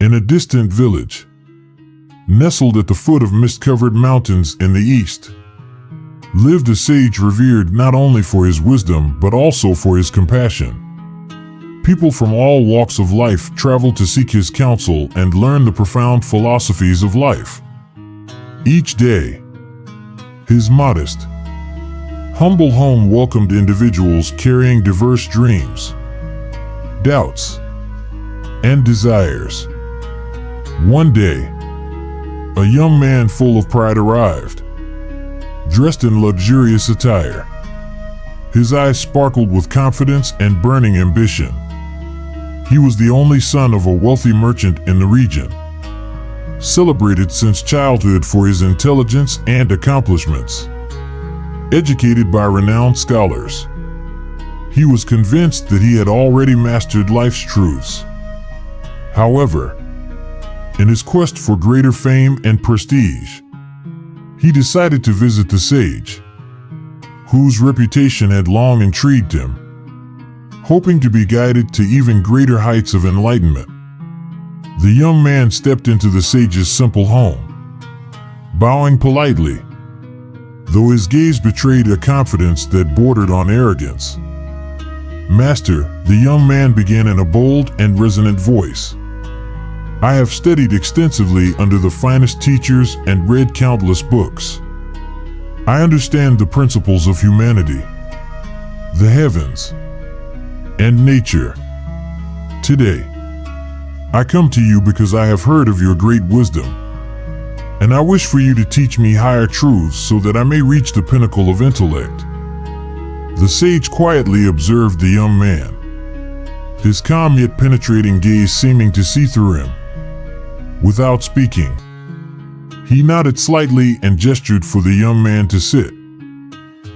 In a distant village, nestled at the foot of mist-covered mountains in the east, lived a sage revered not only for his wisdom but also for his compassion. People from all walks of life traveled to seek his counsel and learn the profound philosophies of life. Each day, his modest, humble home welcomed individuals carrying diverse dreams, doubts, and desires. One day, a young man full of pride arrived, dressed in luxurious attire. His eyes sparkled with confidence and burning ambition. He was the only son of a wealthy merchant in the region, celebrated since childhood for his intelligence and accomplishments. Educated by renowned scholars, he was convinced that he had already mastered life's truths. However, in his quest for greater fame and prestige, he decided to visit the sage, whose reputation had long intrigued him, hoping to be guided to even greater heights of enlightenment. The young man stepped into the sage's simple home, bowing politely, though his gaze betrayed a confidence that bordered on arrogance. "Master," the young man began in a bold and resonant voice, "I have studied extensively under the finest teachers and read countless books. I understand the principles of humanity, the heavens, and nature. Today, I come to you because I have heard of your great wisdom, and I wish for you to teach me higher truths so that I may reach the pinnacle of intellect." The sage quietly observed the young man, his calm yet penetrating gaze seeming to see through him. Without speaking, he nodded slightly and gestured for the young man to sit.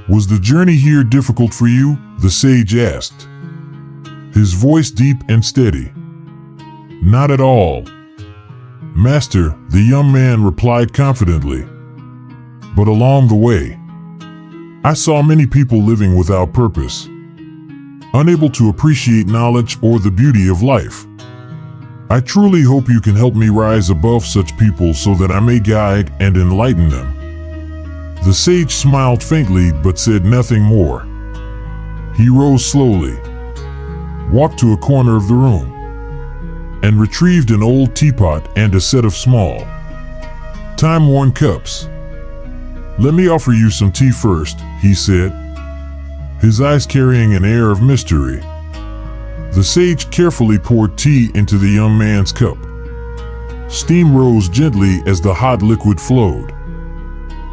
"Was the journey here difficult for you?" the sage asked, his voice deep and steady. "Not at all, Master," the young man replied confidently. "But along the way, I saw many people living without purpose, unable to appreciate knowledge or the beauty of life. I truly hope you can help me rise above such people so that I may guide and enlighten them." The sage smiled faintly but said nothing more. He rose slowly, walked to a corner of the room, and retrieved an old teapot and a set of small, time-worn cups. "Let me offer you some tea first," he said, his eyes carrying an air of mystery. The sage carefully poured tea into the young man's cup. Steam rose gently as the hot liquid flowed.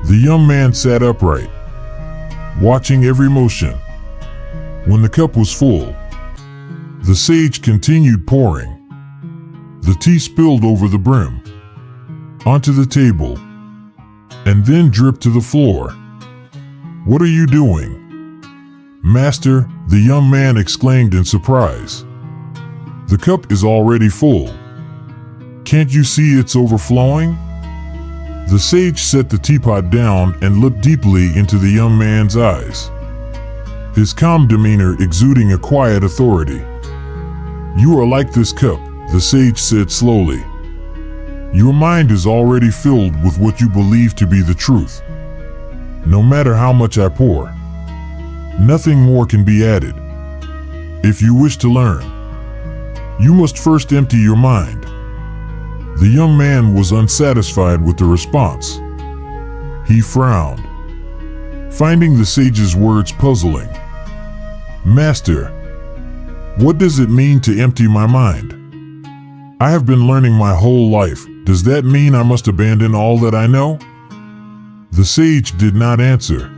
The young man sat upright, watching every motion. When the cup was full, the sage continued pouring. The tea spilled over the brim, onto the table, and then dripped to the floor. "What are you doing, Master?" the young man exclaimed in surprise. "The cup is already full. Can't you see it's overflowing?" The sage set the teapot down and looked deeply into the young man's eyes, his calm demeanor exuding a quiet authority. "You are like this cup," the sage said slowly. "Your mind is already filled with what you believe to be the truth. No matter how much I pour, nothing more can be added. If you wish to learn, you must first empty your mind." The young man was unsatisfied with the response. He frowned, finding the sage's words puzzling. "Master, what does it mean to empty my mind? I have been learning my whole life. Does that mean I must abandon all that I know?" The sage did not answer.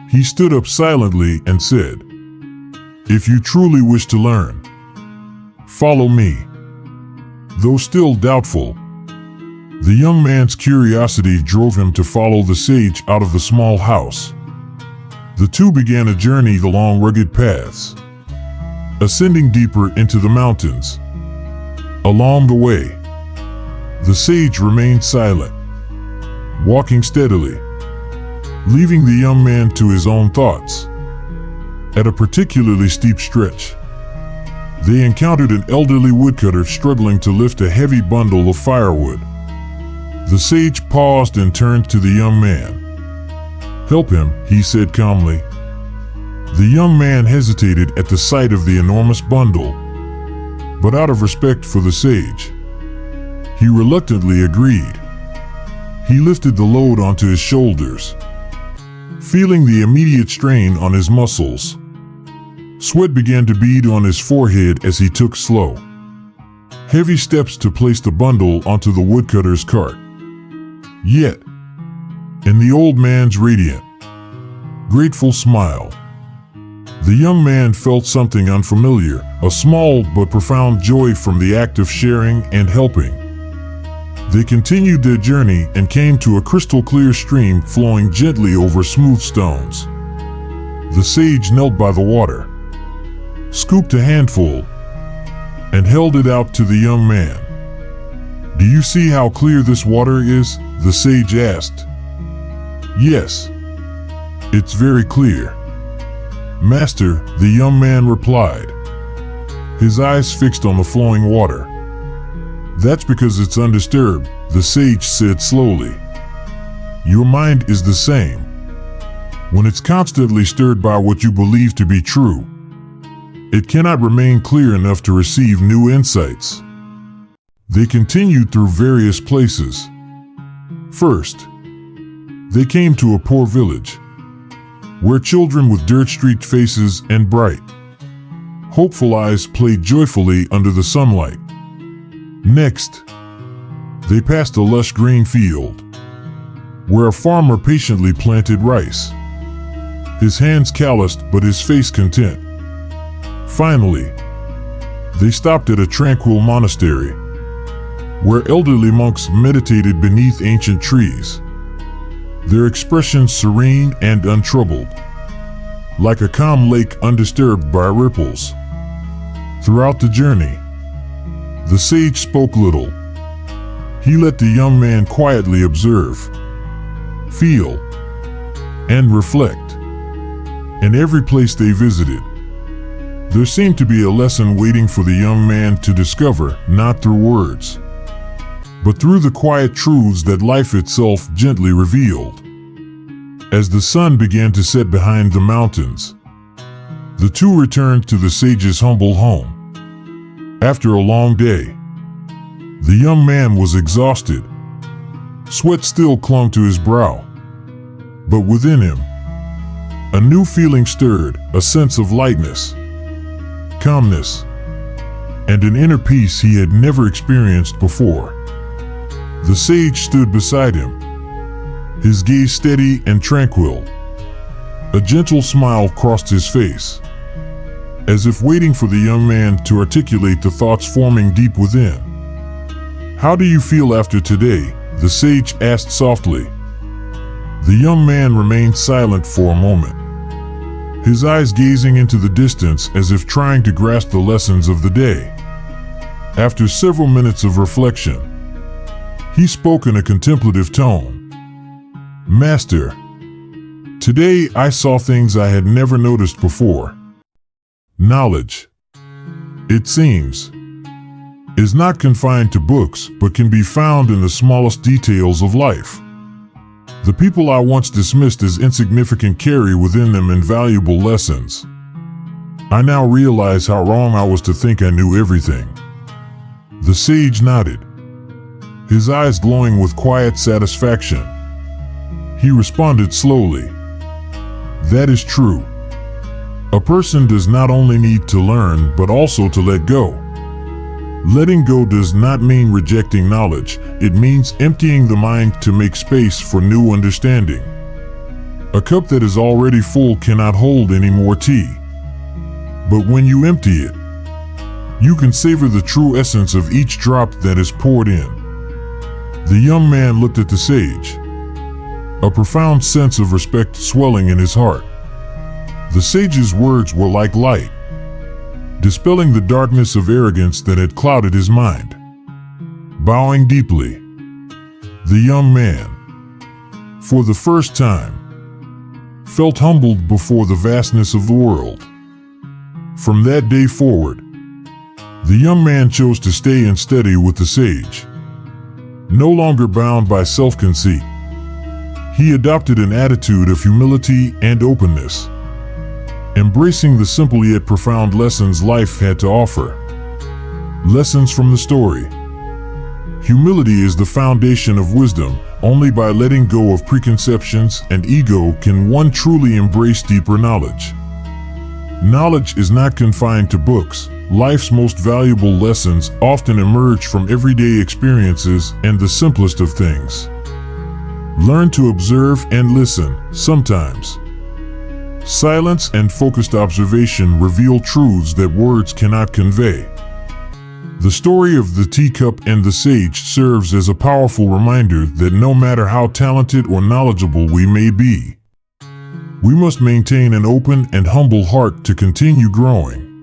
He stood up silently and said, "If you truly wish to learn, follow me." Though still doubtful, the young man's curiosity drove him to follow the sage out of the small house. The two began a journey along rugged paths, ascending deeper into the mountains. Along the way, the sage remained silent, walking steadily, leaving the young man to his own thoughts. At a particularly steep stretch, They encountered an elderly woodcutter struggling to lift a heavy bundle of firewood. The sage paused and turned to the young man. "Help him," he said calmly. The young man hesitated at the sight of the enormous bundle, but out of respect for the sage, he reluctantly agreed. He lifted the load onto his shoulders, feeling the immediate strain on his muscles. Sweat began to bead on his forehead as he took slow, heavy steps to place the bundle onto the woodcutter's cart. Yet, in the old man's radiant, grateful smile, the young man felt something unfamiliar, a small but profound joy from the act of sharing and helping. They continued their journey and came to a crystal-clear stream flowing gently over smooth stones. The sage knelt by the water, scooped a handful, and held it out to the young man. "Do you see how clear this water is?" the sage asked. "Yes, it's very clear, Master," the young man replied, his eyes fixed on the flowing water. "That's because it's undisturbed," the sage said slowly. "Your mind is the same. When it's constantly stirred by what you believe to be true, it cannot remain clear enough to receive new insights." They continued through various places. First, they came to a poor village, where children with dirt-streaked faces and bright, hopeful eyes played joyfully under the sunlight. Next, they passed a lush green field, where a farmer patiently planted rice, his hands calloused but his face content. Finally, they stopped at a tranquil monastery, where elderly monks meditated beneath ancient trees, their expressions serene and untroubled, like a calm lake undisturbed by ripples. Throughout the journey, the sage spoke little. He let the young man quietly observe, feel, and reflect. In every place they visited, there seemed to be a lesson waiting for the young man to discover, not through words, but through the quiet truths that life itself gently revealed. As the sun began to set behind the mountains, the two returned to the sage's humble home. After a long day, the young man was exhausted. Sweat still clung to his brow, but within him, a new feeling stirred, a sense of lightness, calmness, and an inner peace he had never experienced before. The sage stood beside him, his gaze steady and tranquil. A gentle smile crossed his face, as if waiting for the young man to articulate the thoughts forming deep within. "How do you feel after today?" the sage asked softly. The young man remained silent for a moment, his eyes gazing into the distance as if trying to grasp the lessons of the day. After several minutes of reflection, he spoke in a contemplative tone. "Master, today I saw things I had never noticed before. Knowledge, it seems, is not confined to books but can be found in the smallest details of life. The people I once dismissed as insignificant carry within them invaluable lessons. I now realize how wrong I was to think I knew everything." The sage nodded, his eyes glowing with quiet satisfaction. He responded slowly, "That is true. A person does not only need to learn but also to let go. Letting go does not mean rejecting knowledge, it means emptying the mind to make space for new understanding. A cup that is already full cannot hold any more tea. But when you empty it, you can savor the true essence of each drop that is poured in." The young man looked at the sage, a profound sense of respect swelling in his heart. The sage's words were like light, dispelling the darkness of arrogance that had clouded his mind. Bowing deeply, the young man, for the first time, felt humbled before the vastness of the world. From that day forward, The young man chose to stay and study with the sage. No longer bound by self-conceit, he adopted an attitude of humility and openness, embracing the simple yet profound lessons life had to offer. Lessons from the story. Humility is the foundation of wisdom. Only by letting go of preconceptions and ego can one truly embrace deeper knowledge. Knowledge is not confined to books. Life's most valuable lessons often emerge from everyday experiences and the simplest of things. Learn to observe and listen. Sometimes silence and focused observation reveal truths that words cannot convey. The story of the teacup and the sage serves as a powerful reminder that no matter how talented or knowledgeable we may be, we must maintain an open and humble heart to continue growing.